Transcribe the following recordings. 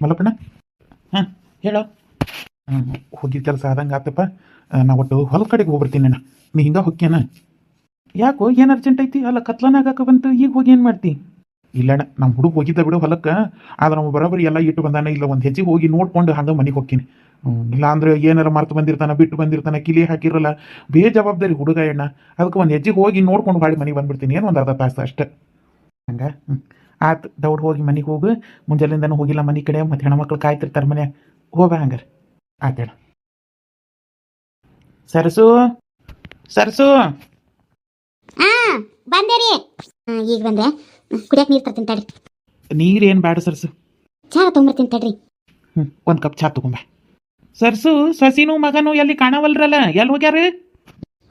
ಮಲ್ಲಪ್ಪಣ್ಣ. ಹಾಂ ಹೇಳೋ. ಹೋಗಿದ್ದ ಕೆಲಸ ಆದಂಗೆ ಆತಪ್ಪ. ನಾ ಒಟ್ಟು ಹೊಲದ ಕಡೆಗೆ ಹೋಗ್ಬರ್ತೀನಿ ಅಣ್ಣ. ನೀ ಹಿಂಗೆ ಹೊಕ್ಕ್ಯಾನ? ಯಾಕೋ ಏನು ಅರ್ಜೆಂಟ್ ಐತಿ? ಅಲ್ಲ ಕತ್ಲನಾಗಾಕ ಬಂತು, ಈಗ ಹೋಗಿ ಏನು ಮಾಡ್ತಿ? ಇಲ್ಲಣ್ಣ, ನಮ್ಮ ಹುಡುಗ ಹೋಗಿದ್ದ ಬಿಡು ಹೊಲಕ್ಕೆ. ಆದ್ರೆ ನಾವು ಬರೋಬ್ಬರಿ ಎಲ್ಲ ಇಟ್ಟು ಬಂದಾನ. ಇಲ್ಲ ಒಂದು ಹೆಜ್ಜೆ ಹೋಗಿ ನೋಡ್ಕೊಂಡು ಹಂಗೆ ಮನೆಗೆ ಹೋಗ್ತೀನಿ. ಇಲ್ಲ ಅಂದ್ರೆ ಏನಾರ ಮರ್ತು ಬಂದಿರ್ತಾನೆ, ಬಿಟ್ಟು ಬಂದಿರ್ತಾನೆ, ಕಿಲಿ ಹಾಕಿರಲ್ಲ, ಬೇಜವಾಬ್ದಾರಿ ಹುಡುಗ ಅಣ್ಣ. ಅದಕ್ಕೆ ಒಂದು ಹೆಜ್ಜೆ ಹೋಗಿ ನೋಡ್ಕೊಂಡು ಬಾಳಿ ಮನೆಗೆ ಬಂದ್ಬಿಡ್ತೀನಿ. ಏನು ಒಂದು ಅರ್ಧ ತಾಸು ಅಷ್ಟೇ. ಹಂಗೆ ಆತು, ದೌಡ್ ಹೋಗಿ ಮನೆಗೆ ಹೋಗು. ಮುಂಜಾನೆಯಿಂದನೂ ಹೋಗಿಲ್ಲ ಮನೆ ಕಡೆ, ಮತ್ತು ಹೆಣ್ಮಕ್ಳು ಕಾಯ್ತಿರ್ತಾರೆ ಮನೆ. ಹೋಗ ಹಂಗಾರೆ. ಆತೇಳ. ಸರಸು, ಸರಸು. ಹಾ ಬಂದೆ ರೀ. ಈಗ ಬಂದೆ. ಕುಡಿಯಕ್ಕೆ ನೀರು ತರ್ತೀನಿ ತಡ್ರಿ. ನೀರೇನು ಬೇಡ ಸರಸು. ಚಾ ತೊಗೊಂಬರ್ತೀನಿ ತಡ್ರಿ. ಒಂದು ಕಪ್ ಚಾ ತಗೊಂಬ. ಸರ್ಸು, ಸಸಿನೂ ಮಗನೂ ಎಲ್ಲಿ ಕಾಣವಲ್ರಲ್ಲ, ಎಲ್ಲಿ ಹೋಗ್ಯಾರ?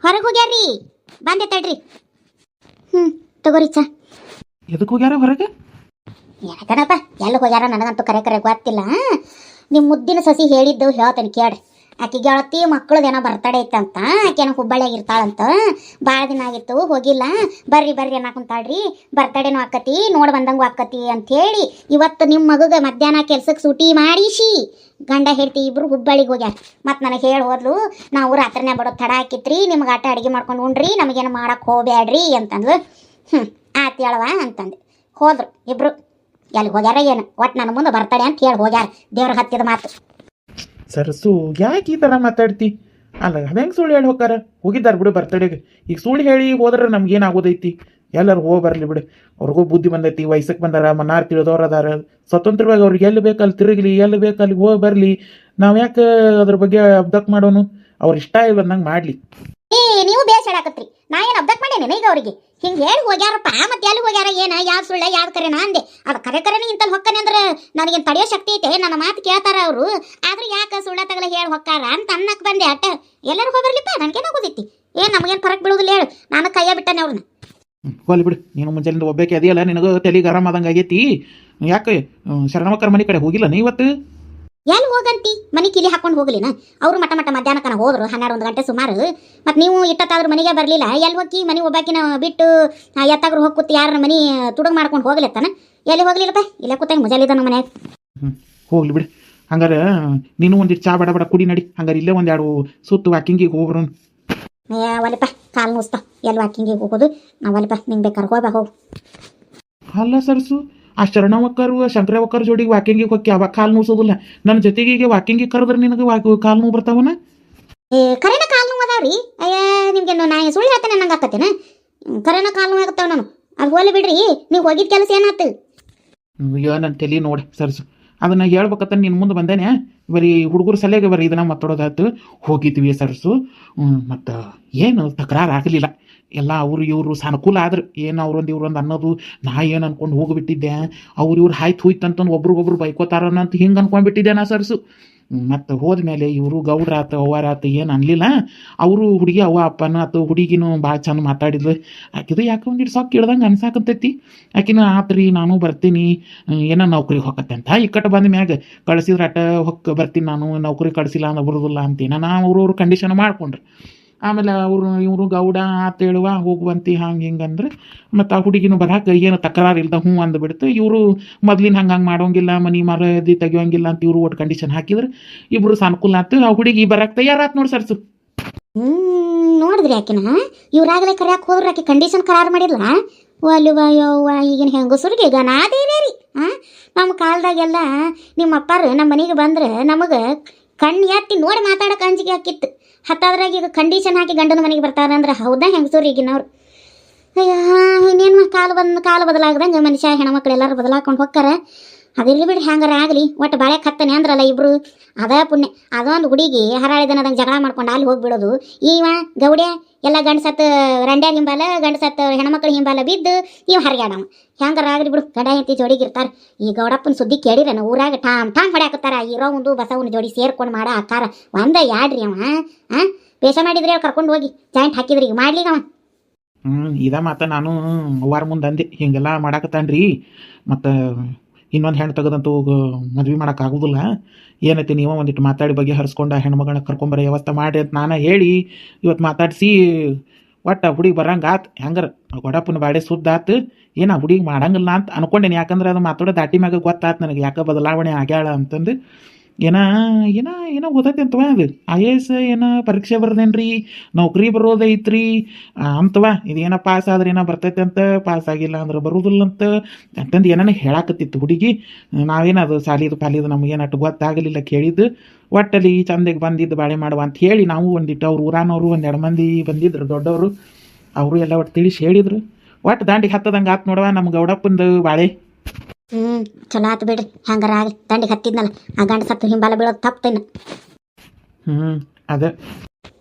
ಹೊರಗೆ ಹೋಗ್ಯಾರ್ರಿ. ಬಂದೆ ತಡ್ರಿ. ತಗೋರಿ ಚಾ. ಎದಕ್ಕೆ ಹೋಗ್ಯಾರ ಹೊರಗೆ? ಯಾಕನಪ್ಪ ಎಲ್ಲಿ ಹೋಗ್ಯಾರ ನನಗಂತೂ ಕರೆ ಗೊತ್ತಿಲ್ಲ. ನಿಮ್ಮ ಮುದ್ದಿನ ಸಸಿ ಹೇಳಿದ್ದು ಹೇಳ್ತೇನೆ ಕೇಳ್ರಿ. ಆಕೆ ಗೆಳತಿ ಮಕ್ಕಳದೇನೋ ಬರ್ತಡೇ ಐತಂತ, ಆಕೆನೋ ಹುಬ್ಬಳ್ಳಿಯಾಗ ಇರ್ತಾಳಂತ. ಭಾಳ ದಿನ ಆಗಿತ್ತು ಹೋಗಿಲ್ಲ. ಬರ್ರಿ ಅನ್ನಕುಂತಾಳ್ರಿ. ಬರ್ತಡೇನೂ ಆಕತಿ, ನೋಡಿ ಬಂದಂಗೂ ಆಕತಿ ಅಂಥೇಳಿ ಇವತ್ತು ನಿಮ್ಮ ಮಗುಗೆ ಮಧ್ಯಾಹ್ನ ಕೆಲ್ಸಕ್ಕೆ ಸೂಟಿ ಮಾಡಿಸಿ ಗಂಡ ಹೇಳ್ತಿ ಇಬ್ರು ಹುಬ್ಬಳ್ಳಿಗೆ ಹೋಗ್ಯಾರ. ಮತ್ತು ನನಗೆ ಹೇಳಿ ಹೋದ್ಲು, ನಾವು ರಾತ್ರಿನೇ ಬಡೋದು ತಡ ಹಾಕಿತ್ರಿ, ನಿಮ್ಗೆ ಆಟ ಅಡುಗೆ ಮಾಡ್ಕೊಂಡು ಉಣ್ರಿ, ನಮಗೇನು ಮಾಡಕ್ಕೆ ಹೋಗ್ಬೇಡ್ರಿ ಅಂತಂದ್ಲು. ಆತು ಹೇಳವ ಅಂತಂದೆ. ಹೋದ್ರು ಇಬ್ರು. ಎಲ್ಲಿ ಹೋಗ್ಯಾರ ಏನು, ಒಟ್ಟು ನನ್ನ ಮುಂದೆ ಬರ್ತಡೆ ಅಂತ ಹೇಳಿ ಹೋಗ್ಯಾರ. ದೇವ್ರ ಹತ್ತಿದ ಮಾತು. ಸರಸು, ಯಾಕೆ ಈ ಥರ ಮಾತಾಡ್ತಿ? ಅಲ್ಲ ಅದಂಗೆ ಸುಳ್ಳು ಹೇಳಿ ಹೋಗಾರ? ಹೋಗಿದ್ದಾರೆ ಬಿಡು ಬರ್ತಡೇಗೆ. ಈಗ ಸುಳ್ಳು ಹೇಳಿ ಹೋದ್ರೆ ನಮ್ಗೇನಾಗೋದೈತಿ? ಎಲ್ಲರೂ ಹೋಗಿ ಬರಲಿ ಬಿಡು. ಅವ್ರಿಗೂ ಬುದ್ಧಿ ಬಂದೈತಿ, ವಯಸ್ಸಕ್ಕೆ ಬಂದಾರ, ಮನಾರ್ ತಿಳಿದವ್ರು ಅದಾರ. ಸ್ವತಂತ್ರವಾಗಿ ಅವ್ರಿಗೆ ಎಲ್ಲಿ ಬೇಕು ಅಲ್ಲಿ ತಿರುಗಲಿ, ಎಲ್ಲಿ ಬೇಕು ಅಲ್ಲಿಗೆ ಹೋಗಿ ಬರಲಿ. ನಾವು ಯಾಕೆ ಅದ್ರ ಬಗ್ಗೆ ಅಬ್ದಕ್ ಮಾಡೋನು? ಅವ್ರು ಇಷ್ಟ ಬಂದಂಗೆ ಮಾಡಲಿ. ನೀವು ಬೇಸಡಾಕತ್ರಿ. ನಾ ಏನು ಅಬ್ದಕ್ ಮಾಡೇನೆ ಈಗ ಅವ್ರಿಗೆ? ಹಿಂಗೆ ಹೇಳಿ ಹೋಗ್ಯಾರಪ್ಪ. ಮತ್ತೆ ಎಲ್ಲಿ ಹೋಗ್ಯಾರ, ಏನ ಯಾವ್ದು ಸುಳ್ಳ ಯಾವ್ದು ಕರೆನಾ ಅಂದೆ. ಅದು ಕರೆನೇ ಇಂತಲ್ಲಿ ಹೊಕ್ಕನೆ ಅಂದ್ರೆ ನನಗೇನು ತಡೆಯೋ ಶಕ್ತಿ ಐತೆ? ನನ್ನ ಮಾತು ಕೇಳ್ತಾರ ಅವರು. ಆದ್ರೆ ಯಾಕೆ ಸುಳ್ಳ ತಗಲ ಹೇಳಿ ಹೊಕ್ಕಾರ ಅಂತ ಅನ್ನಕ್ಕೆ ಬಂದೆ ಅಟ್ಟ. ಎಲ್ಲರೂ ಹೋಗ್ಬರ್ಲಿಪ್ಪ, ನನಗೇನಾಗೋದೈತಿ? ಏನು ನಮಗೇನು ಫರಕ್ ಬೀಳುದಿಲ್ಲ ಹೇಳು. ನಾನು ಕೈಯ ಬಿಟ್ಟನೆ ಅವ್ರನ್ನ. ಹೋಗ್ಲಿ ಬಿಡು. ನೀನು ಮುಂಜಾನೆ ಒಬ್ಬಾಕೆ ಅದೆಯಲ್ಲ, ನಿನಗೆ ತಲೆಗೆ ಆರಾಮಾದಂಗೆ ಆಗೈತಿ. ಯಾಕೆ ಶರಣಮಕ್ಕರ ಮನೆ ಕಡೆ ಹೋಗಿಲ್ಲ ನೀ ಇವತ್ತು? ಎಲ್ಲಿ ಹೋಗಂತಿ? ಮನೆ ಕಿಲಿ ಹಾಕೊಂಡು ಹೋಗ್ಲಿನ? ಅವರು ಮಠ ಮಧ್ಯಾಹ್ನಕನ ಹೋದ್ರು 12 ಗಂಟೆ ಸುಮಾರು. ಮತ್ತು ನೀವು ಇಟ್ಟತ್ತಾದ್ರೂ ಮನೆಗೆ ಬರಲಿಲ್ಲ. ಎಲ್ಲಿ ಹೋಗಿ ಮನೆ ಒಬ್ಬಾಕಿನ ಬಿಟ್ಟು ಎತ್ತಾಗ್ರು ಹೋಗಿ ಕೂತು ಯಾರ ಮನೆ ತುಡುಗ್ ಮಾಡ್ಕೊಂಡು ಹೋಗ್ಲಿತ್ತಾನ? ಎಲ್ಲಿ ಹೋಗ್ಲಿಲ್ಲಪ್ಪ, ಇಲ್ಲೇ ಕೂತಾಗ ಮುಜಾಲಿದ ನಮ್ಮ ಮನ್ಯಾಗ. ಹೋಗ್ಲಿ ಬಿಡು. ಹಂಗಾರೆ ನೀನು ಒಂದಿಟ್ಟು ಚಾ ಬಡ ಕುಡಿ ನಡಿ. ಹಂಗಾರೆ ಇಲ್ಲೇ ಒಂದೆರಡು ಸುತ್ತು ವಾಕಿಂಗಿಗೆ ಹೋಗ್ರು. ಒಲಿಪ ಕಾಲು ನುಸ್ತಾ ಎಲ್ಲಿ ವಾಕಿಂಗಿಗೆ ಹೋಗೋದು? ನಾವು ಒಲಿಪ ನಿಂಗೆ ಬೇಕಾದ್ರೆ ಹೋಗ್ಬಾ ಹೋಗು. ಅಲ್ಲ ಸರ್ಸು, ಆ ಶರಣವಕ್ಕರು ಶಂಕರವಕ್ಕರ ಜೋಡಿಗೆ ವಾಕಿಂಗಿಗೆ ಹೋಗಿ ಅವಾಗ ಕಾಲು ನೋಸೋದಿಲ್ಲ. ನನ್ನ ಜೊತೆಗೆ ವಾಕಿಂಗಿಗೆ ಕರೆದ್ರೆ ನಿನಗೆ ಕಾಲು ನೋವು ಬರ್ತಾವನ? ಕರೆನ ಕಾಲು ನೋವು ಅದಾವ್ರಿ. ಅಯ್ಯ ನಿಮ್ಗೆ ನಾ ಸುಳ್ಳು ಹೇಳ್ತೇನೆ ನಂಗೆ ಆಕತ್ತೇನೆ. ಕರೆನ ಕಾಲು ನೋವು ಆಗತ್ತಾವ ನಾನು. ಅದು ಹೋಲಿ ಬಿಡ್ರಿ. ನೀವು ಹೋಗಿದ್ದ ಕೆಲಸ ಏನಾಯ್ತು? ಅಯ್ಯೋ ನನ್ನ ತಲೆ ನೋಡಿ ಸರ್ಸು, ಅದನ್ನ ಹೇಳ್ಬೇಕತ್ತ ನಿನ್ನ ಮುಂದೆ ಬಂದೇನೆ. ಬರೀ ಹುಡುಗರು ಸಲಹೆಗೆ ಬರೀ ಇದನ್ನ ಮಾತಾಡೋದಾಯ್ತು. ಹೋಗಿದ್ವಿ ಸರ್ಸು. ಮತ್ತು ಏನು ತಕರಾರು ಆಗಲಿಲ್ಲ. ಎಲ್ಲ ಅವರು ಇವರು ಸಾನುಕೂಲ ಆದ್ರೆ ಏನು ಅವ್ರೊಂದು ಇವ್ರೊಂದು ಅನ್ನೋದು. ನಾ ಏನು ಅನ್ಕೊಂಡು ಹೋಗಿಬಿಟ್ಟಿದ್ದೆ. ಇವ್ರು ಹಾಯ್ತು ಹೋಯ್ತಂತಂದು ಒಬ್ರಿಗೊಬ್ರು ಬೈಕೋತಾರನಂತ ಹಿಂಗೆ ಅನ್ಕೊಂಡ್ಬಿಟ್ಟಿದ್ದೆ ನಾ ಸರ್ಸು. ಮತ್ತು ಹೋದ್ಮೇಲೆ ಇವರು ಗೌಡ್ರಾತ ಅವ್ವಾರಾತ ಏನು ಅನ್ಲಿಲ್ಲ. ಅವರು ಹುಡುಗಿ ಅವ್ವ ಅಪ್ಪನ ಆತು, ಹುಡುಗಿನೂ ಭಾಳ ಚಂದ ಮಾತಾಡಿದ್ಲು. ಆಕಿದು ಯಾಕೆ ಒಂದಿಟ್ಟು ಸೊಕ್ಕ ಇಳ್ದಂಗೆ ಅನ್ಸಾಕತ್ತೈತಿ. ಆಕಿನ ಆತ್ರಿ ನಾನು ಬರ್ತೀನಿ, ಏನೋ ನೌಕರಿಗೆ ಹೋಗತ್ತೆ ಅಂತ. ಇಕ್ಕಟ್ಟು ಬಂದ ಮ್ಯಾಗ ಕಳಿಸಿದ್ರೆ ಅಟ ಹೊಕ್ಕ ಬರ್ತೀನಿ ನಾನು, ನೌಕರಿ ಕಳಿಸಿಲ್ಲ ಅಂದ್ರೆ ಬರೋದಿಲ್ಲ ಅಂತೇನ ನಾ ಅವ್ರವ್ರು ಕಂಡೀಷನ್ ಮಾಡ್ಕೊಂಡ್ರು. ಆಮೇಲೆ ಇವರು ಗೌಡ ಆತ ಹೇಳುವ ಹೋಗುವಂತಿ ಹಂಗೆ ಹಿಂಗೆ ಅಂದ್ರೆ ಮತ್ತು ಆ ಹುಡುಗಿನೂ ಬರಾಕ ಏನು ತಕರಾರು ಇಲ್ದ ಹ್ಞೂ ಅಂದ್ಬಿಡ್ತು. ಇವರು ಮೊದ್ಲಿನ ಹಂಗೆ ಮಾಡೋಂಗಿಲ್ಲ, ಮನೆ ಮರದಿ ತೆಗಿಯೋಂಗಿಲ್ಲ ಅಂತ ಇವರು ಒಟ್ಟು ಕಂಡೀಷನ್ ಹಾಕಿದ್ರು. ಇಬ್ಬರು ಸಾನುಕೂಲ ಆತು. ಆ ಹುಡುಗಿ ಬರಕ್ಕೆ ತಯಾರಾತ್ ನೋಡಿ ಸರ್ಸು. ನೋಡಿದ್ರಿ ಆಕಿನ ಇವ್ರಾಗಲೇ ಕರ್ಯಾಕೆ ಹೋದ್ರೆ ಆಕೆ ಕಂಡೀಷನ್ ಕರಾರು ಮಾಡಿಲ್ಲ. ಅಲ್ಲುವ ಯವ್ವ ಈಗಿನ ಹೆಂಗಸರಿಗೆ ಗನಾದೇವೇ ರೀ. ನಮ್ಮ ಕಾಲದಾಗೆಲ್ಲ ನಿಮ್ಮ ಅಪ್ಪಾರು ನಮ್ಮ ಮನೆಗೆ ಬಂದ್ರೆ ನಮಗೆ ಕಣ್ಣು ಎತ್ತಿ ನೋಡಿ ಮಾತಾಡೋಕೆ ಅಂಜಿಕೆ ಹಾಕಿತ್ತು. ಹತ್ತಾದ್ರಾಗ ಈಗ ಕಂಡೀಷನ್ ಹಾಕಿ ಗಂಡನ ಮನೆಗೆ ಬರ್ತಾರಂದ್ರೆ ಹೌದಾ ಹೆಂಗಸೂರು ಈಗಿನವ್ರು? ಅಯ್ಯ ಇನ್ನೇನು ಕಾಲ ಬದಲಾಗ್ದಂಗೆ ಮನುಷ್ಯ ಹೆಣ್ಮಕ್ಳು ಎಲ್ಲರೂ ಬದಲಾಕೊಂಡು ಹೋಗ್ತಾರೆ. ಅದಿರಲಿ ಬಿಡಿ, ಹ್ಯಾಂಗಾರ ಆಗಲಿ. ಒಟ್ಟು ಬಾಳೆ ಕತ್ತನೆ ಅಂದ್ರಲ್ಲ ಇಬ್ರು, ಅದ ಪುಣ್ಯ. ಅದೊಂದು ಹುಡುಗಿ ಹರಾಳಿದನದಂಗೆ ಜಗಳ ಮಾಡ್ಕೊಂಡು ಅಲ್ಲಿ ಹೋಗಿಬಿಡೋದು. ಇವ ಗೌಡೆ ಎಲ್ಲ ಗಂಡಸತ್ತು ರಂಡ್ಯಾರ ಹಿಂಬಾಲ, ಗಂಡಸತ್ತು ಹೆಣ್ಮಕ್ಳು ಹಿಂಬಾಲ ಬಿದ್ದು ಇವ ಹರಿಗಾಡವ. ಹ್ಯಾಂಗಾರ ಆಗಲಿ ಬಿಡು, ಗಂಡ ಹೆಂಡತಿ ಜೋಡಿಗಿರ್ತಾರೆ. ಈ ಗೌಡಪ್ಪನ ಸುದ್ದಿ ಕೇಳಿರೇನ ಊರಾಗ ಠಾಮ್ ಹೊಡ್ಯಾಕತ್ತಾರ. ಇರೋ ಒಂದು ಬಸವನ ಜೋಡಿ ಸೇರ್ಕೊಂಡು ಮಾಡ ಆಕಾರ ಒಂದ ಯಾಡ್ರಿ ಅವ. ಪೇಶ ಮಾಡಿದ್ರಿ ಅವ್ರು ಕರ್ಕೊಂಡು ಹೋಗಿ ಜಾಯಿಂಟ್ ಹಾಕಿದ್ರಿ. ಈಗ ಮಾಡ್ಲಿಗ ಅವ. ಇದ ಮಾತ ನಾನು ವಾರ ಮುಂದೆ ಅಂದೆ, ಹಿಂಗೆಲ್ಲ ಮಾಡಾಕತ್ತಾನ್ರಿ. ಮತ್ತು ಇನ್ನೊಂದು ಹೆಣ್ಣು ತೆಗೆದಂತೂ ಮದ್ವೆ ಮಾಡೋಕ್ಕಾಗೋದಿಲ್ಲ. ಏನೈತಿ ನೀವು ಒಂದಿಟ್ಟು ಮಾತಾಡಿ ಬಗ್ಗೆ ಹರಿಸ್ಕೊಂಡು ಆ ಹೆಣ್ಮಗಳನ್ನ ಕರ್ಕೊಂಬರೋ ವ್ಯವಸ್ಥೆ ಮಾಡಿ ಅಂತ ನಾನು ಹೇಳಿ ಇವತ್ತು ಮಾತಾಡಿಸಿ ಒಟ್ಟು ಹುಡುಗಿ ಬರಂಗೆ ಆತು ಹೆಂಗಾರ ಗೊಡಪ್ಪನ ಬಾಡೆ ಸುದ್ದ ಆತು ಏನು ಆ ಹುಡುಗಿ ಮಾಡಂಗಿಲ್ಲ ಅಂತ ಅನ್ಕೊಂಡೇನಿ. ಯಾಕಂದ್ರೆ ಅದು ಮಾತಾಡೋ ದಾಟಿ ಮ್ಯಾಗ ಗೊತ್ತಾತು ನನಗೆ ಯಾಕೆ ಬದಲಾವಣೆ ಆಗ್ಯಾಳ ಅಂತಂದು. ಏನ ಏನ ಏನೋ ಓದೈತಿ ಅಂತವ ಅದು IAS ಏನೋ ಪರೀಕ್ಷೆ ಬರ್ದೇನ್ರಿ, ನೌಕರಿ ಬರೋದೈತ್ರಿ ಅಂತವ. ಇದೇನೋ ಪಾಸ್ ಆದ್ರೆ ಏನೋ ಬರ್ತೈತೆ ಅಂತ, ಪಾಸ್ ಆಗಿಲ್ಲ ಅಂದ್ರೆ ಬರೋದಿಲ್ಲ ಅಂತಂದು ಏನಾನ ಹೇಳಾಕತ್ತಿತ್ತು ಹುಡುಗಿ. ನಾವೇನು ಅದು ಸಾಲಿದು ಪಾಲಿದು ನಮಗೇನು ಅಷ್ಟು ಗೊತ್ತಾಗಲಿಲ್ಲ ಕೇಳಿದ್ದು. ಒಟ್ಟಲ್ಲಿ ಚಂದಗೆ ಬಂದಿದ್ದು ಬಾಳೆ ಮಾಡುವ ಅಂತ ಹೇಳಿ ನಾವು ಒಂದಿಟ್ಟು ಅವ್ರು ಊರಾನವರು ಒಂದೆರಡು ಮಂದಿ ಬಂದಿದ್ರು ದೊಡ್ಡವರು, ಅವರು ಎಲ್ಲ ಒಟ್ಟು ತಿಳಿಸಿ ಹೇಳಿದ್ರು. ಒಟ್ಟು ದಾಂಡಿಗೆ ಹತ್ತದಂಗೆ ಆತು ನೋಡವ ನಮ್ಮ ಗೌಡಪ್ಪಂದು ಬಾಳೆ. ಚಲೋ ಆತು ಬಿಡ್ರಿ, ಹಂಗಾರ ಆಗಲಿ. ದಂಡಿಗೆ ಹತ್ತಿದ್ನಲ್ಲ ಆ ಗಂಡ ಸತ್ತು ಹಿಂಬಾಲ ಬೀಳೋದು ತಪ್ಪೇನು. ಅದೇ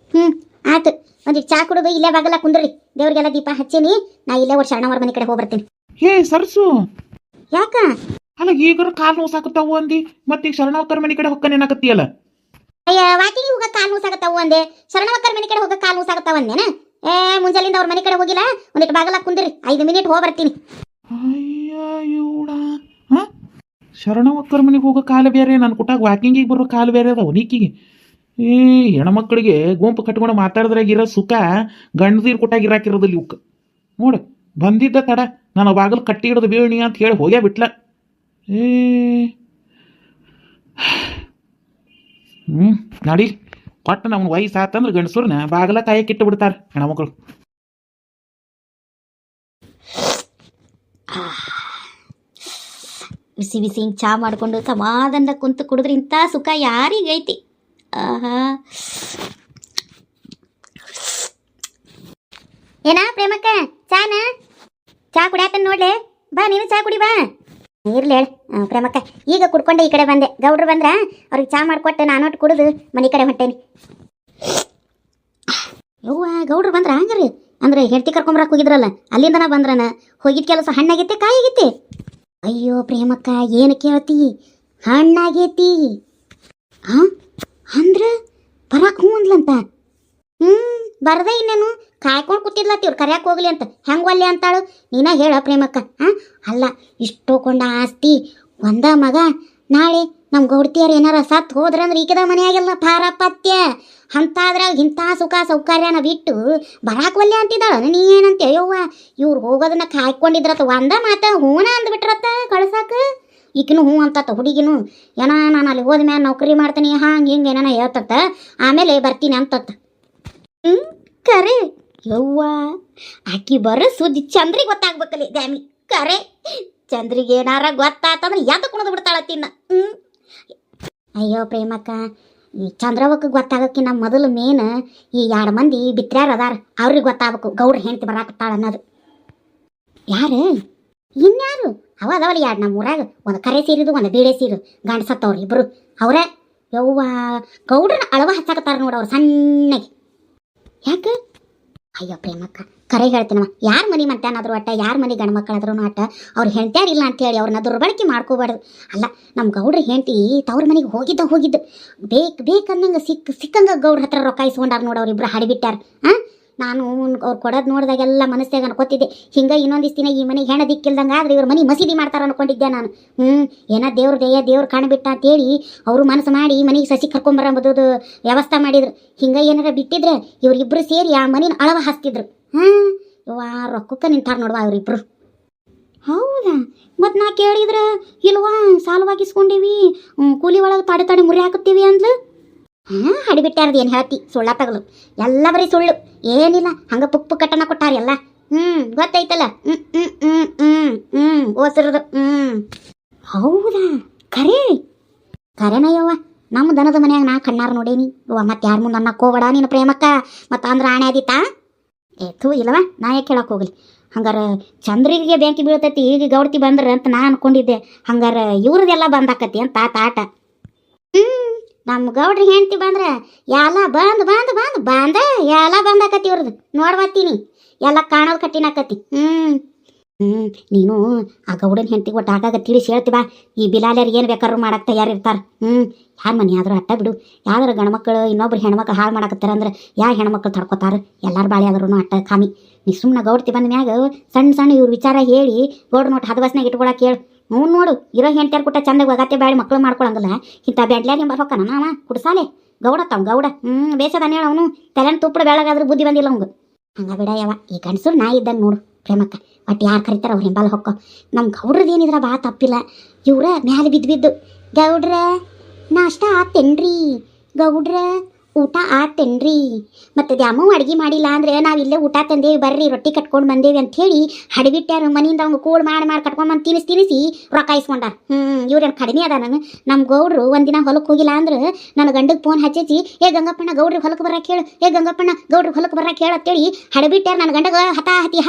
ಆಯ್ತು. ಒಂದಿಟ್ಟು ಚಾ ಕುಡಿದು ಇಲ್ಲೇ ಬಾಗಲ್ಲ ಕುಂದ್ರಿ, ದೇವ್ರಿಗೆಲ್ಲ ದೀಪ ಹಚ್ಚೀನಿ. ನಾ ಇಲ್ಲೇ ಒಂದು ಶರಣವ್ರ ಮನೆ ಕಡೆ ಹೋಗಿ ಬರ್ತೀನಿ. ಹೇ ಸರ್ಸು, ಯಾಕ ಅಲ್ಲ ಈಗಾರ ಕಾಲು ನೋಸಾಕತ್ತಾವು ಅಂದಿ, ಮತ್ತೆ ಈಗ ಶರಣವಕ್ಕರ ಮನೆ ಕಡೆ ಹೊಕ್ಕನೇನಾಕತ್ತಿಯಲ್ಲ? ಅಯ್ಯ, ವಾಕಿಂಗ್ ಹೋಗ ಕಾಲು ನೋಸಾಗತ್ತಾವು ಅಂದೆ, ಶರಣವಕ್ಕರ ಮನೆ ಕಡೆ ಹೋಗ ಕಾಲು ನೋಸಾಗತ್ತಾವ ಅಂದೇನ? ಮುಂಜಾಲಿಂದ ಅವ್ರ ಮನೆ ಕಡೆ ಹೋಗಿಲ್ಲ, ಒಂದಿಟ್ಟು ಬಾಗಲ್ಲ ಕುಂದ್ರಿ, 5 ಮಿನಿಟ್ ಹೋಗಿ ಬರ್ತೀನಿ. ಶರಣವಕ್ಕರ ಮನೆಗೆ ಹೋಗೋ ಕಾಲು ಬೇರೆ, ನನ್ನ ಕುಟಾಗ ವಾಕಿಂಗಿಗೆ ಬರೋ ಕಾಲು ಬೇರೆ ಅದಾವ ನೀಕಿಗೆ. ಹೆಣ್ಮಕ್ಳಿಗೆ ಗುಂಪು ಕಟ್ಕೊಂಡು ಮಾತಾಡಿದ್ರಾಗಿರೋ ಸುಖ ಗಂಡದೀರ್ ಕುಟಾಗ ಇರಾಕಿರೋದಿಲ್ಲ ಇವಕ್ಕೆ. ನೋಡು ಬಂದಿದ್ದ ತಡ ನಾನು ಬಾಗಿಲು ಕಟ್ಟಿ ಹಿಡಿದು ಬೀಳಣಿ ಅಂತ ಹೇಳಿ ಹೋಗ್ಯಾ ಬಿಟ್ಲ. ನಡಿ ಕೊಟ್ಟು ನಮ್ಮ ವಯಸ್ಸಾತಂದ್ರೆ ಗಂಡಸೂರ್ನ ಬಾಗಲ ಕಾಯಕ್ಕೆ ಇಟ್ಟು ಬಿಡ್ತಾರೆ ಹೆಣ್ಮಕ್ಳು. ಬಿಸಿ ಬಿಸಿ ಹಿಂಗೆ ಚಾ ಮಾಡಿಕೊಂಡು ಸಮಾಧಾನದ ಕುಂತು ಕುಡಿದ್ರೆ ಇಂಥ ಸುಖ ಯಾರಿಗೈತಿ? ಆಹಾ, ಏನಾ ಪ್ರೇಮಕ್ಕ, ಚಾ ಕುಡಿಯಾತನ ನೋಡ್ಲೆ, ಬಾ ನೀನು ಚಾ ಕುಡಿ ಬಾ. ಇರ್ಲಿ ಹೇಳ ಪ್ರೇಮಕ್ಕ, ಈಗ ಕುಡ್ಕೊಂಡೆ ಈ ಕಡೆ ಬಂದೆ. ಗೌಡ್ರು ಬಂದ್ರ ಅವ್ರಿಗೆ ಚಾ ಮಾಡಿಕೊಟ್ಟೆ, ನಾನೊಟ್ಟು ಕುಡಿದು ಮನೆ ಕಡೆ ಹೊಂಟೇನಿ. ಯವ್ವ, ಗೌಡ್ರು ಬಂದ್ರ ಹಂಗಾರಿ? ಅಂದ್ರೆ ಹೆಂಡತಿ ಕರ್ಕೊಂಬರಕ್ಕೆ ಹೋಗಿದ್ರಲ್ಲ, ಅಲ್ಲಿಂದನ ಬಂದ್ರನ? ಹೋಗಿದ್ ಕೆಲಸ ಹಣ್ಣಾಗೈತೆ ಕಾಯಿಗೈತೆ? ಅಯ್ಯೋ ಪ್ರೇಮಕ್ಕ, ಏನು ಕೇಳ್ತಿ? ಹಣ್ಣಾಗೈತಿ. ಅಂದ್ರೆ ಬರಾಕ್ ಹ್ಞೂ ಅಂದ್ಲಂತ? ಬರದೇ ಇನ್ನೇನು ಕಾಯ್ಕೊಂಡು ಕೂತಿದ್ಲತ್ತಿ ಇವ್ರು ಕರ್ಯಾಕೆ ಹೋಗ್ಲಿ ಅಂತ. ಹೆಂಗೆ ಒಲ್ಲೆ ಅಂತಾಳು? ನೀನ ಹೇಳ ಪ್ರೇಮಕ್ಕ. ಅಲ್ಲ, ಇಷ್ಟೋಕೊಂಡ ಆಸ್ತಿ ಒಂದ ಮಗ, ನಾಳೆ ನಮ್ಮ ಗೌಡ್ತಿಯರು ಏನಾರ ಸತ್ತು ಹೋದ್ರಂದ್ರೆ ಈಕದ ಮನೆಯಾಗೆಲ್ಲ ಪಾರಪತ್ಯ ಅಂತಾದ್ರಾಗ ಇಂಥ ಸುಖ ಸೌಕರ್ಯನ ಬಿಟ್ಟು ಬರಾಕ್ ಒಲ್ಲೆ ಅಂತಿದ್ದಾಳ. ನೀ ಏನಂತೆ? ಅಯ್ಯವ್ವ, ಇವ್ರು ಹೋಗೋದನ್ನ ಕಾಯ್ಕೊಂಡಿದ್ರತ್ತ, ಒಂದ ಮಾತ ಹೂನ ಅಂದ್ಬಿಟ್ರತ್ತ ಕಳ್ಸಾಕ. ಈಕಿನೂ ಹ್ಞೂ ಅಂತತ್ತ, ಹುಡುಗಿನೂ ಏನ ನಾನು ಅಲ್ಲಿ ಹೋದ್ಮ್ಯಾಲ ನೌಕರಿ ಮಾಡ್ತೀನಿ ಹಂಗೆ ಹಿಂಗೆ ಏನಾನ ಹೇಳ್ತತ್ತ, ಆಮೇಲೆ ಬರ್ತೀನಿ ಅಂತತ್ತ. ಕರೆ ಯವ್ವ, ಆಕಿ ಬರೋ ಸುದ್ದಿ ಚಂದ್ರಿಗೆ ಗೊತ್ತಾಗ್ಬೇಕಲ್ಲಿ ದ್ಯಾಮಿ. ಕರೆ ಚಂದ್ರಿಗೆ ಏನಾರ ಗೊತ್ತಾತಂದ್ರೆ ಯಾತ ಕುಣಿದು ಬಿಡ್ತಾಳ ತಿನ್ನ. ಅಯ್ಯೋ ಪ್ರೇಮಕ್ಕ, ಈ ಚಂದ್ರವಕ್ಕೆ ಗೊತ್ತಾಗಕ್ಕಿನ್ನ ಮೊದಲು ಮೇನ್ ಈ 2 ಮಂದಿ ಬಿತ್ರ್ಯಾರ ಅದಾರ, ಅವ್ರಿಗೆ ಗೊತ್ತಾಗಬೇಕು ಗೌಡ್ರ ಹೆಂಡತಿ ಬರಾಕತ್ತಾಳ ಅನ್ನೋದು. ಯಾರು? ಇನ್ಯಾರು? ಅವ ಅದಾವಲ್ಲಿ 2 ನಮ್ಮ ಊರಾಗ, ಒಂದು ಕರೆ ಸೀರಿದು ಒಂದು ಬೀಡೆ ಸೀರು ಗಂಡ ಸತ್ತವ್ರು ಇಬ್ಬರು ಅವರೇ. ಯವ್ವ, ಗೌಡ್ರನ್ನ ಅಳವ ಹಚ್ಚಾಕತ್ತಾರ ನೋಡವ್ರು ಸಣ್ಣಗೆ. ಯಾಕೆ? ಅಯ್ಯೋ ಪ್ರೇಮಕ್ಕ, ಕರೆ ಹೇಳ್ತೀನವ, ಯಾರ ಮನೆ ಮಂಟ್ಯಾನಾದ್ರು ಅಟ್ಟ, ಯಾರ ಮನೆ ಗಂಡು ಮಕ್ಕಳಾದ್ರೂ ಅಟ್ಟ, ಅವ್ರು ಹೆಂಡ್ತ್ಯಾರಿಲ್ಲ ಅಂತೇಳಿ ಅವ್ರನ್ನ ದುರ್ಬಳಕೆ ಮಾಡ್ಕೋಬಾರ್ದು. ಅಲ್ಲ, ನಮ್ಮ ಗೌಡ್ರ ಹೆಂಡತಿ ತವ್ರ ಮನೆಗೆ ಹೋಗಿದ್ದು ಬೇಕನ್ನಂಗೆ ಸಿಕ್ಕಂಗೆ ಗೌಡ್ರ ಹತ್ರ ರೊಕ್ಕ ಇಸ್ಕೊಂಡಾರ ನೋಡವ್ರು ಇಬ್ರು ಹಾಡಿಬಿಟ್ಟಾರ. ನಾನು ಅವ್ರು ಕೊಡೋದು ನೋಡಿದಾಗೆಲ್ಲ ಮನಸ್ಸಾಗ ಅನ್ಕೋತಿದ್ದೆ, ಹಿಂಗೆ ಇನ್ನೊಂದಿಷ್ಟು ದಿನ ಈ ಮನೆಗೆ ಹೆಣ ದಿಕ್ಕಿಲ್ದಂಗೆ ಆದ್ರೆ ಇವ್ರ ಮನೆ ಮಸೀದಿ ಮಾಡ್ತಾರೆ ಅನ್ಕೊಂಡಿದ್ದೆ ನಾನು. ಏನೋ ದೇವ್ರ ದಯ್ಯ ದೇವ್ರು ಕಾಣಬಿಟ್ಟ ಅಂತೇಳಿ ಅವರು ಮನಸ್ಸು ಮಾಡಿ ಮನೆಗೆ ಸಸಿ ಕರ್ಕೊಂಬರೋದು ವ್ಯವಸ್ಥೆ ಮಾಡಿದ್ರು. ಹಿಂಗೆ ಏನಾರ ಬಿಟ್ಟಿದ್ರೆ ಇವರಿಬ್ಬರು ಸೇರಿ ಆ ಮನೇನ ಅಳವ ಹಾಸ್ತಿದ್ರು. ರೊಕ್ಕಕ್ಕೆ ನಿಂತಾರ ನೋಡುವ ಅವರಿಬ್ರು. ಹೌದಾ? ಮತ್ತು ನಾ ಕೇಳಿದ್ರೆ ಇಲ್ವಾ ಸಾಲವಾಗಿಸ್ಕೊಂಡೀವಿ, ಕೂಲಿ ಒಳಗೆ ತಡೆ ಮುರಿ ಹಾಕತ್ತೀವಿ ಅಂದ್ಲು. ಹಡಿಬಿಟ್ಟಾರದು ಏನು ಹೇಳ್ತಿ? ಸುಳ್ಳ ತಗಲು, ಎಲ್ಲ ಬರೀ ಸುಳ್ಳು, ಏನಿಲ್ಲ. ಹಂಗೆ ಪುಕ್ಕು ಕಟ್ಟನ ಕೊಟ್ಟಾರ ಎಲ್ಲ. ಗೊತ್ತೈತಲ್ಲ. ಓಸಿರೋದು. ಹೌದಾ? ಕರೆನಯ್ಯವ್ವ, ನಮ್ಮ ದನದ ಮನ್ಯಾಗ ನಾ ಕಣ್ಣಾರ ನೋಡೇನಿ. ಮತ್ತೆ ಯಾರ ಮುಂದೆ ಅನ್ನಕ್ಕೆ ಹೋಗಬೇಡ ನೀನು ಪ್ರೇಮಕ್ಕ, ಮತ್ತು ಅಂದ್ರೆ ಆಣೆ ಆದಿತ್ತಾ? ಥೂ ಇಲ್ಲವ, ನಾ ಯಾಕೆ ಹೇಳಕ್ಕೆ ಹೋಗಲಿ. ಹಂಗಾರೆ ಚಂದ್ರಿಗೆ ಬೆಂಕಿ ಬೀಳ್ತೈತಿ ಈಗ ಗೌಡ್ತಿ ಬಂದ್ರೆ ಅಂತ ನಾ ಅನ್ಕೊಂಡಿದ್ದೆ. ಹಂಗಾರೆ ಇವ್ರದೆಲ್ಲ ಬಂದಾಕತಿ ಅಂತ ತಾಟ. ನಮ್ಮ ಗೌಡ್ರಿಗೆ ಹೆಂಡ್ತಿ ಬಂದ್ರೆ ಎಲ್ಲ ಬಂದ ಎಲ್ಲ ಬಂದಾಕತಿ ಇವ್ರದ್ದು. ನೋಡ್ಬತ್ತೀನಿ ಎಲ್ಲ ಕಾಣೋದು ಕಟ್ಟಿನಾಕತಿ. ನೀನು ಆ ಗೌಡನ ಹೆಂಡ್ತಿಗೆ ಒಟ್ಟು ಆಗಾಗ ತಿಳಿಸಿ ಹೇಳ್ತೀವ. ಈ ಬಿಲಾಲ್ಯರು ಏನು ಬೇಕಾದ್ರೂ ಮಾಡಕ್ಕೆ ತಯಾರಿರ್ತಾರೆ. ಯಾರ ಮನೆ ಆದರೂ ಅಟ್ಟ ಬಿಡು. ಯಾವ್ದಾರು ಗಂಡ್ಮಕ್ಳು ಇನ್ನೊಬ್ರು ಹೆಣ್ಮಕ್ಳು ಹಾಳು ಮಾಡಕತ್ತಾರ ಅಂದ್ರೆ ಯಾವ ಹೆಣ್ಮಕ್ಳು ತಡ್ಕೋತಾರೆ? ಎಲ್ಲರೂ ಬಾಳೆ ಆದ್ರೂ ಅಟ್ಟ ಕಾಮಿ. ನೀ ಸುಮ್ಮನೆ ಗೌಡ್ತಿ ಬಂದ ಮ್ಯಾಗ ಸಣ್ಣ ಇವ್ರ ವಿಚಾರ ಹೇಳಿ ಗೌಡ್ರ ನೋಟ್ ಹದಬಸ್ನಾಗ ಇಟ್ಕೊಳಕ್ಕೆ ಹೇಳು. ನೋಡು, ಇರೋ ಹೆಂಡ್ತಿಯಾರು ಕೊಟ್ಟ ಚಂದಾಗ ಒಗತ್ತೆ ಬ್ಯಾಳಿ ಮಕ್ಳು ಮಾಡ್ಕೊಳಂಗಿಲ್ಲ. ಇಂಥ ಬೆಡ್ಲ್ಯಾಗ ಎಂಬ ಹೊಕ್ಕನ ನಾವ ಕುಡ್ಸಾಲೆ ಗೌಡ ತಾವ್ ಗೌಡ. ಬೇಸದಾನ ಹೇಳ ಅವನು ತಲೆನ ತುಪ್ಪಡ ಬೆಳಗಾದ್ರೂ ಬುದ್ಧಿ ಬಂದಿಲ್ಲ ಅವಂಗ. ಹಂಗ ಬಿಡ ಯವ, ಈ ಗಂಡಸರು ನಾ ಇದ್ದಂಗೆ ನೋಡು ಪ್ರೇಮಕ್ಕ. ಒಟ್ಟು ಯಾರು ಕರಿತಾರ ಅವ್ರ ಹಿಂಬಾಲ ಹೊಕ್ಕೋ. ನಮ್ಮ ಗೌಡ್ರದ್ದು ಏನಿದ್ರ ಬಾ ತಪ್ಪಿಲ್ಲ. ಇವ್ರ ಮ್ಯಾಲೆ ಬಿದ್ದು ಗೌಡ್ರ ನಾಷ್ಟ ಆತೇನ್ರಿ, ಗೌಡ್ರ ಊಟ ಆತೇನ್ರಿ, ಮತ್ತೆ ದ್ಯಾಮವ್ ಅಡ್ಗೆ ಮಾಡಿಲ್ಲ ಅಂದ್ರೆ ನಾವು ಇಲ್ಲೇ ಊಟ ತಂದೇವಿ ಬರ್ರಿ ರೊಟ್ಟಿ ಕಟ್ಕೊಂಡು ಬಂದೇವಿ ಅಂತ ಹೇಳಿ ಹಡಿಬಿಟ್ಟ್ಯಾರ. ಮನಿಯಿಂದ ಅವ್ನು ಕೂಡ್ ಮಾಡಿ ಕಟ್ಕೊಂಬಂದು ತಿನ್ನಿಸಿ ರೊಕ್ಕ ಇಸ್ಕೊಂಡಾರ. ಇವ್ರೇನು ಕಡಿಮೆ ಅದ. ನಮ್ಮ ಗೌಡ್ರು ಒಂದಿನ ಹೊಲಕ್ಕೆ ಹೋಗಿಲ್ಲ ಅಂದ್ರೆ ನನ್ನ ಗಂಡಗೆ ಫೋನ್ ಹಚ್ಚಿ ಏ ಗಂಗಪ್ಪಣ್ಣ ಗೌಡ್ರಿಗೆ ಹೊಲಕ್ಕೆ ಬರಕ್ಕೆ ಹೇಳು, ಏ ಗಂಗಪ್ಪಣ್ಣ ಗೌಡ್ರಿಗೆ ಹೊಲಕ್ಕೆ ಬರಕ್ಕೆ ಹೇಳು ಅಂತೇಳಿ ಹಡಿಬಿಟ್ಟ್ಯಾರ. ನನ್ನ ಗಂಡಗ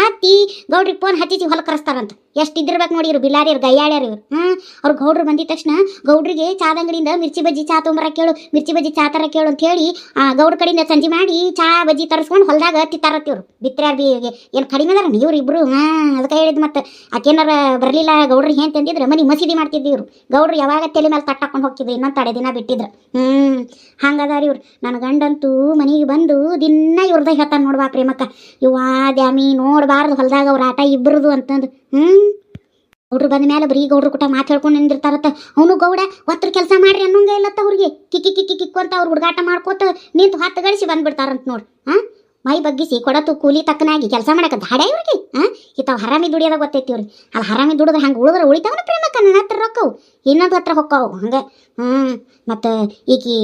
ಹತ್ತಿ ಗೌಡ್ರಿಗೆ ಫೋನ್ ಹಚ್ಚಿ ಹೊಲಕ್ಕೆ ಕರೆಸ್ತಾರಂತ. ಎಷ್ಟು ಇದ್ದಿರ್ಬೇಕು ನೋಡಿ ಇವ್ರು ಬಿಲಾರಿಯರು ಗಯ್ಯಾಡ್ಯಾರ ಇವ್ರು. ಅವ್ರು ಗೌಡ್ರು ಬಂದಿದ ತಕ್ಷಣ ಗೌಡ್ರಿಗೆ ಚಾದಂಗಡಿಯಿಂದ ಮಿರ್ಚಿ ಬಜ್ಜಿ ಚಾ ತೊಗೊಂಬರಕ್ಕೆ ಹೇಳು, ಮಿರ್ಚಿ ಬಜ್ಜಿ ಚಾ ತರಕ್ಕೆ ಹೇಳು ಅಂತ ಹೇಳಿ ಗೌಡ ಕಡೆಯಿಂದ ಸಂಜೆ ಮಾಡಿ ಚಾ ಬಜ್ಜಿ ತರಿಸ್ಕೊಂಡು ಹೊಲದಾಗ ತಿತ್ತಾರತ್ತಿವ್ರು. ಬಿತ್ತರ್ಯಾರ ಬಿ ಏನು ಕಡಿಮೆ ಅದಾರ ಇವ್ರು ಇಬ್ರು. ಅದಕ್ಕೆ ಹೇಳಿದ್ ಮತ್ತೆ ಆಕೇನಾರ ಬರಲಿಲ್ಲ ಗೌಡ್ರಿಗೆ ಏನು ತಂದಿದ್ರೆ ಮನೆ ಮಸೀದಿ ಮಾಡ್ತಿದ್ವಿ ಇವ್ರು. ಗೌಡ್ರು ಯಾವಾಗ ತಲೆ ಮೇಲೆ ತಟ್ಟಾಕೊಂಡು ಹೋಗ್ತಿದ್ರು, ಇನ್ನೊಂದು ತಡೆ ದಿನ ಬಿಟ್ಟಿದ್ರು. ಹಂಗದಾರ ಇವ್ರು. ನನ್ನ ಗಂಡಂತೂ ಮನೆಗೆ ಬಂದು ದಿನ ಇವ್ರದ ಹೇಳ್ತಾನೆ ನೋಡ್ಬಾ ಪ್ರೇಮಕ್ಕ, ಇವ್ವಾ ದ್ಯಾಮಿ ನೋಡಬಾರ್ದು ಹೊಲದಾಗ ಅವ್ರ ಆಟ ಇಬ್ಬರದು ಅಂತಂದು. ಗೌಡ್ರು ಬಂದ ಮೇಲೆ ಬರೀ ಗೌಡ್ರು ಕೂಟ ಮಾತು ಹೇಳ್ಕೊಂಡು ನಿಂದಿರ್ತಾರತ್ತ. ಅವನು ಗೌಡ ಒತ್ತರ ಕೆಲಸ ಮಾಡ್ರಿ ಅನ್ನೋಂಗ ಇಲ್ಲತ್ತ ಅವ್ರಿಗೆ. ಕಿಕ್ಕು ಅಂತ ಅವ್ರು ಹುಡುಗಾಟ ಮಾಡ್ಕೋತ ನಿಂತು ಹತ್ತು ಗಳಿಸಿ ಬಂದ್ಬಿಡ್ತಾರಂತ ನೋಡಿ. ಮೈ ಬಗ್ಗಿಸಿ ಕೊಡತು ಕೂಲಿ ತಕ್ಕನಾಗಿ ಕೆಲಸ ಮಾಡಕ ದಾಡ ಇವ್ರಿಗೆ. ಇತ್ತಾವ ಹರಾಮಿ ದುಡಿಯೋದ ಗೊತ್ತೈತಿ ಇವ್ರಿಗೆ. ಅಲ್ಲಿ ಹರಾಮಿ ದುಡಿದ್ರೆ ಹಂಗೆ ಉಳಿದ್ರೆ ಉಳಿತಾವನ ಪ್ರೇಮಕ್ಕ. ನನ್ನ ಹತ್ರ ರೊಕ್ಕವು ಇನ್ನೊಂದು ಹತ್ರ ಹೊಕ್ಕವು ಹಂಗೆ. ಮತ್ತು ಈಕಿ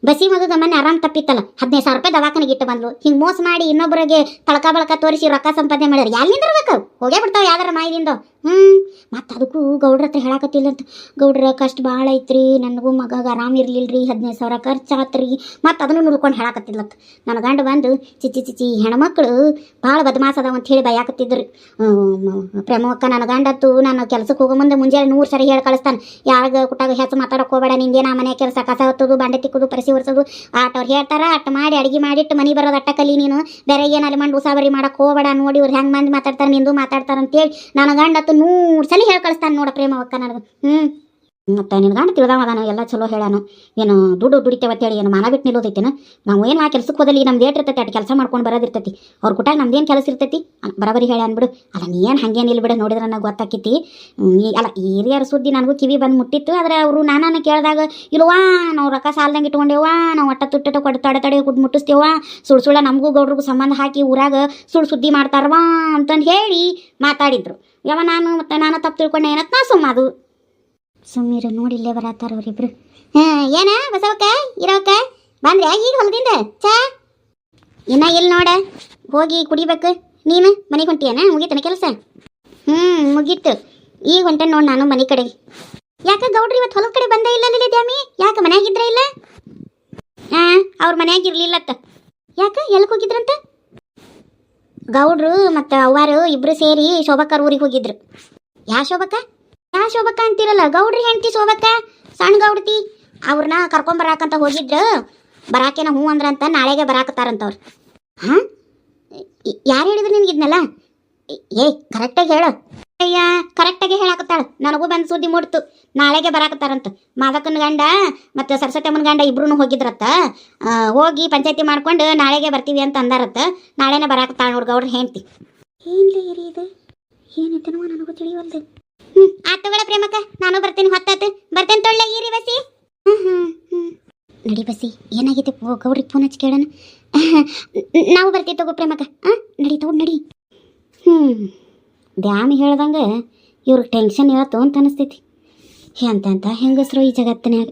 ಬಸಿ ಮಗಗ ಮೊನ್ನೆ ಆರಾಮ್ ತಪ್ಪಿತ್ತಲ್ಲ, 15,000 ರೂಪಾಯಿ ದವಾಖಾನೆಗೆ ಇಟ್ಟು ಬಂದ್ಲು. ಹಿಂಗೆ ಮೋಸ ಮಾಡಿ ಇನ್ನೊಬ್ಬರಿಗೆ ತಳಕ ಬಳಕ ತೋರಿಸಿ ರೊಕ್ಕ ಸಂಪಾದನೆ ಮಾಡ್ಯಾರ. ಎಲ್ಲಿ ನಿಂದಿರ್ಬೇಕು? ಹೋಗೇ ಬಿಡ್ತಾವ ಯಾವ್ದಾರ ಮಾಯದಿಂದ. ಮತ್ತು ಅದಕ್ಕೂ ಗೌಡ್ರ ಹತ್ರ ಹೇಳಕತ್ತಿಲ್ಲ ಅಂತ. ಗೌಡ್ರ ಕಷ್ಟ ಭಾಳ ಐತ್ರಿ, ನನಗೂ ಮಗಗ ಆರಾಮ್ ಇರ್ಲಿಲ್ರಿ, 15,000 ಖರ್ಚಾತ್ರಿ. ಮತ್ತು ಅದನ್ನು ನುಡ್ಕೊಂಡು ಹೇಳಕತ್ತಿಲ್ಲತ್ತ. ನನ್ನ ಗಂಡ ಬಂದು ಚಿಚ್ಚಿ ಹೆಣ್ಮಕ್ಳು ಭಾಳ ಬದಮಾಸ ಅದಾವ ಅಂತ ಹೇಳಿ ಬಯಾಕತ್ತಿದ್ರು. ಪ್ರೇಮಕ್ಕ ನನ್ನ ಗಂಡತ್ತು ನಾನು ಕೆಲಸಕ್ಕೆ ಹೋಗೋ ಮುಂದೆ ಮುಂಜಾನೆ 100 ಸರಿ ಹೇಳಿ ಕಳಿಸ್ತಾನೆ. ಯಾವಾಗ ಕುಟ್ಟಾಗ ಹೆಚ್ಚು ಮಾತಾಡೋಕೆ ಹೋಗಬೇಡ, ನಿಂದೇನ ಮನೆ ಕೆಲಸ ಕಸ ಹೊತ್ತೋದು ಬಾಂಡೆ ತಿಕ್ಕೋದು ಪರಿಸಿ ಒರೆಸೋದು ಅವ್ರು ಹೇಳ್ತಾರ. ಅಟ್ಟು ಮಾಡಿ ಅಡುಗೆ ಮಾಡಿಟ್ಟು ಮನೆ ಬರೋದು ಅಟ್ಟ ಕಲಿ ನೀನು. ಬೇರೆ ಏನಾದ್ರು ಮಂಡು ಉಸಾಬರಿ ಮಾಡಕ್ಕೆ ಹೋಗಬೇಡ. ನೋಡಿ ಇವ್ರು ಹೆಂಗೆ ಮಂದಿ ಮಾತಾಡ್ತಾರೆ, ನಿಂದು ಮಾತಾಡ್ತಾರೆ ಅಂತೇಳಿ ನನ್ನ ಗಂಡತ್ತು 100 ಸಲ ಹೇಳಿ ಕಳಿಸ್ತಾನೆ ನೋಡ ಪ್ರೇಮಕ್ಕ ನನಗೆ. ಮತ್ತು ನಿನ್ನ ಗಂಡ ತಿಳಿದವದಾನು ಎಲ್ಲ ಚಲೋ ಹೇಳಾನು. ಏನು ದುಡಿತೇವತ್ತೇಳಿ ಏನು ಮಾನ ಬಿಟ್ಟು ನಿಲ್ಲೋದೈತೇನು? ನಾವು ಏನು ಆ ಕೆಲಸಕ್ಕೆ ಹೋದಲ್ಲಿ ನಮ್ದು ಏಟ್ ಇರ್ತೈತಿ ಅಟ್ಟು ಕೆಲಸ ಮಾಡ್ಕೊಂಡು ಬರೋದಿರ್ತೈತಿ. ಅವ್ರ ಕುಟಾಗ ನಮ್ದೇನು ಕೆಲಸ ಇರ್ತೈತಿ ಬರಬರಿ ಹೇಳಿ ಅನ್ಬಿಡು. ಅಲ್ಲ ನೀ ಏನು ಹಂಗೇನು ಇಲ್ಬಿಡು, ನೋಡಿದ್ರೆ ನನಗೆ ಗೊತ್ತಾಕೈತಿ. ಅಲ್ಲ ಹಿರಿಯರ ಸುದ್ದಿ ನನಗೂ ಕಿವಿ ಬಂದು ಮುಟ್ಟಿತ್ತು. ಆದರೆ ಅವರು ನಾನು ಕೇಳಿದಾಗ ಇಲ್ವಾ ನಾವು ರೊಕ್ಕ ಸಾಲ್ದಂಗೆ ಇಟ್ಕೊಂಡೇವಾ, ನಾವು ಒಟ್ಟ ತುಟ್ಟ ಕೊಟ್ಟು ತಡೆ ಕುಟ್ಟು ಮುಟ್ಟಿಸ್ತೇವಾ, ಸುಳ್ಳು ನಮಗೂ ಗೌಡ್ರಿಗೂ ಸಂಬಂಧ ಹಾಕಿ ಊರಾಗ ಸುದ್ದಿ ಮಾಡ್ತಾರವಾ ಅಂತಂದು ಹೇಳಿ ಮಾತಾಡಿದ್ರು. ನಾನು ತಪ್ಪು ತಿಳ್ಕೊಂಡೆ ಏನತ್ ನಾ ಸುಮ್ಮದು ಸುಮ್ಮೀರು. ನೋಡಿಲ್ಲೇ ಬರತ್ತಾರ ಅವ್ರಿಬ್ರು. ಏನ ಬಸವಕ್ಕ ಇರೋಕ್ಕ ಬಂದ್ರೆ ಈಗ ಹೊಲದಿಂದ ಚಾ ಇನ್ನ ಇಲ್ಲಿ ನೋಡ ಹೋಗಿ ಕುಡಿಬೇಕು. ನೀನು ಮನೆಗೆ ಹೊಂಟಿಯನ? ಮುಗೀತನ ಕೆಲಸ? ಮುಗೀತು. ಈಗ ಹೊಂಟೇನು ನೋಡಿ ನಾನು ಮನೆ ಕಡೆ. ಯಾಕೆ ಗೌಡ್ರಿ ಇವತ್ತು ಹೊಲದ ಕಡೆ ಬಂದೇ ಇಲ್ಲ ದ್ಯಾಮಿ? ಯಾಕೆ ಮನ್ಯಾಗಿದ್ರೆ ಇಲ್ಲ? ಅವ್ರ ಮನ್ಯಾಗಿರ್ಲಿಲ್ಲತ್ತ. ಯಾಕೆ ಎಲ್ಗೆ ಹೋಗಿದ್ರಂತ? ಗೌಡ್ರು ಮತ್ತು ಅವ್ವಾರು ಇಬ್ರು ಸೇರಿ ಶೋಭಕ್ಕರ ಊರಿಗೆ ಹೋಗಿದ್ರು. ಯಾ ಶೋಭಕ್ಕ ಅಂತಿರಲ್ಲ, ಗೌಡ್ರಿ ಹೆಂಡ್ತಿ ಶೋಭಕ್ಕ, ಸಣ್ಣ ಗೌಡ್ತಿ. ಅವ್ರನ್ನ ಕರ್ಕೊಂಬರಾಕಂತ ಹೋಗಿದ್ರು. ಬರಾಕೇನ ಹ್ಞೂ ಅಂದ್ರಂತ, ನಾಳೆಗೆ ಬರಾಕತ್ತಾರಂತವ್ರು. ಯಾರು ಹೇಳಿದ್ರು ನಿನ್ಗಿದ್ನಲ್ಲ? ಕರೆಕ್ಟಾಗಿ ಹೇಳು. ಅಯ್ಯ ಕರೆಕ್ಟಾಗಿ ಹೇಳಾಕತ್ತಾಳ. ನನಗೂ ಬಂದು ಸುದ್ದಿ ಮೂಡ್ತು, ನಾಳೆಗೆ ಬರಾಕತ್ತಾರಂತ. ಮಾದಕ್ಕನ ಗಂಡ ಮತ್ತು ಸರಸ್ವತಮ್ಮನ ಗಂಡ ಇಬ್ರು ಹೋಗಿದ್ರತ್ತ. ಹೋಗಿ ಪಂಚಾಯತಿ ಮಾಡ್ಕೊಂಡು ನಾಳೆಗೆ ಬರ್ತೀವಿ ಅಂತ ಅಂದಾರತ್ತ. ನಾಳೆನೇ ಬರಾಕತ್ತಾಳ ನೋಡಿ ಗೌಡ್ರಿ ಹೆಂಡ್ತಿ. ಏನ್ಲೇ ಇರಿ ಇದು ಏನೈತನವ ನನಗೂ ತಿಳಿವಲ್ದು. ಆತಗಳ ಪ್ರೇಮಕ್ಕ, ನಾನು ಬರ್ತೀನಿ. ಹೊತ್ತಾತು ಬರ್ತೇನೆ. ತೊಳ್ಳೆ ಈರಿ ಬಸಿ. ನಡಿ ಬಸಿ. ಏನಾಗೈತೆ ಗೌಡ್ರಿಗೆ ಫೋನ್ ಹಚ್ಚಿ ಕೇಳೋಣ. ನಾವು ಬರ್ತೀವಿ ತಗೋ ಪ್ರೇಮಕ್ಕ. ನಡಿ ತಗೋ ನಡಿ. ದ್ಯಾಮಿ ಹೇಳ್ದಂಗೆ ಇವ್ರಿಗೆ ಟೆನ್ಷನ್ ಇವತ್ತು ಅಂತ ಅನಿಸ್ತೈತಿ. ಎಂತ ಹೆಂಗಸರು ಈ ಜಗತ್ತಿನಾಗ.